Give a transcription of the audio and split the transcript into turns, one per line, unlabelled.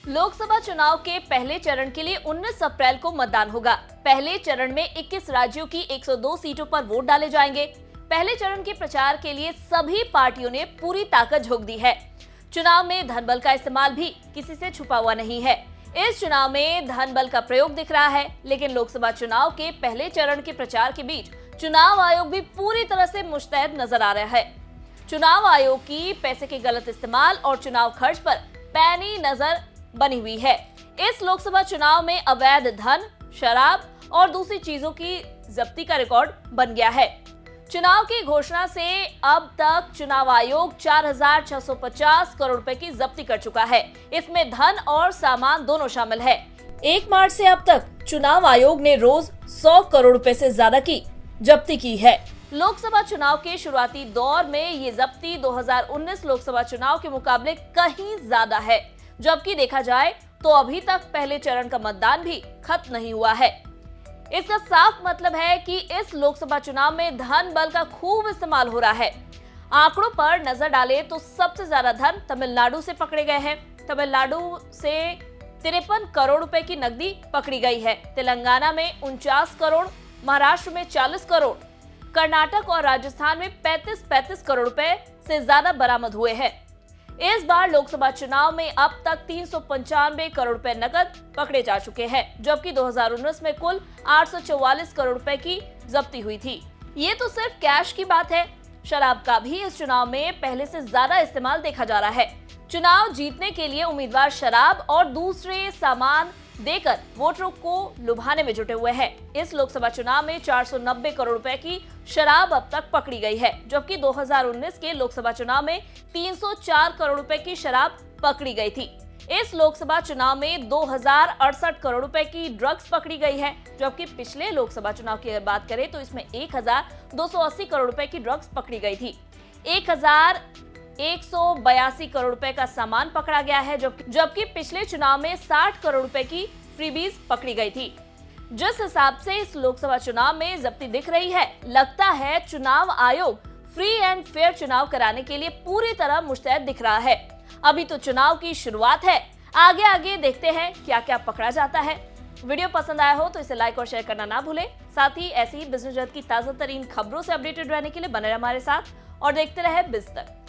लोकसभा चुनाव के पहले चरण के लिए 19 अप्रैल को मतदान होगा। पहले चरण में 21 राज्यों की 102 सीटों पर वोट डाले जाएंगे। पहले चरण के प्रचार के लिए सभी पार्टियों ने पूरी ताकत झोंक दी है। चुनाव में धन बल का इस्तेमाल भी किसी से छुपा हुआ नहीं है। इस चुनाव में धन बल का प्रयोग दिख रहा है, लेकिन लोकसभा चुनाव के पहले चरण के प्रचार के बीच चुनाव आयोग भी पूरी तरह से मुस्तैद नजर आ रहा है। चुनाव आयोग की पैसे के गलत इस्तेमाल और चुनाव खर्च पर पैनी नजर बनी हुई है। इस लोकसभा चुनाव में अवैध धन, शराब और दूसरी चीजों की जब्ती का रिकॉर्ड बन गया है। चुनाव की घोषणा से अब तक चुनाव आयोग 4,650 करोड़ रुपए की जब्ती कर चुका है। इसमें धन और सामान दोनों शामिल है। 1 मार्च से अब तक चुनाव आयोग ने रोज 100 करोड़ रुपए से ज्यादा की जब्ती की है। लोकसभा चुनाव के शुरुआती दौर में ये जब्ती 2019 लोकसभा चुनाव के मुकाबले कहीं ज्यादा है, जबकि देखा जाए तो अभी तक पहले चरण का मतदान भी खत्म नहीं हुआ है। इसका साफ मतलब है कि इस लोकसभा चुनाव में धन बल का खूब इस्तेमाल हो रहा है। आंकड़ों पर नजर डालें तो सबसे ज्यादा धन तमिलनाडु से पकड़े गए हैं। तमिलनाडु से 53 करोड़ रुपए की नकदी पकड़ी गई है। तेलंगाना में 49 करोड़, महाराष्ट्र में 40 करोड़, कर्नाटक और राजस्थान में 35 करोड़ रुपए से ज्यादा बरामद हुए हैं। इस बार लोकसभा चुनाव में अब तक 395 करोड़ रुपए नकद पकड़े जा चुके हैं, जबकि 2019 में कुल 844 करोड़ रुपए की जब्ती हुई थी। ये तो सिर्फ कैश की बात है। शराब का भी इस चुनाव में पहले से ज्यादा इस्तेमाल देखा जा रहा है। चुनाव जीतने के लिए उम्मीदवार शराब और दूसरे सामान देकर वोटरों को लुभाने में जुटे हुए हैं। इस लोकसभा चुनाव में 490 करोड़ रुपए की शराब अब तक पकड़ी गई है, जबकि 2019 के लोकसभा चुनाव में 304 करोड़ रुपए की शराब पकड़ी गई थी। इस लोकसभा चुनाव में 2068 करोड़ रुपए की ड्रग्स पकड़ी गई है, जबकि पिछले लोकसभा चुनाव की बात करें तो इसमें 1280 करोड़ रुपए की ड्रग्स पकड़ी गई थी। 182 करोड़ रुपए का सामान पकड़ा गया है, जबकि पिछले चुनाव में 60 करोड़ रुपए की फ्रीबीज पकड़ी गई थी। जिस हिसाब से इस लोकसभा चुनाव में जब्ती दिख रही है, लगता है चुनाव आयोग फ्री एंड फेयर चुनाव कराने के लिए पूरी तरह मुस्तैद दिख रहा है। अभी तो चुनाव की शुरुआत है, आगे आगे देखते हैं क्या क्या पकड़ा जाता है। वीडियो पसंद आया हो तो इसे लाइक और शेयर करना ना भूलें। साथ ही ऐसी ही बिजनेस जगत की ताजा तरीन खबरों से अपडेटेड रहने के लिए बने रहे हमारे साथ और देखते रहे बिज़ तक।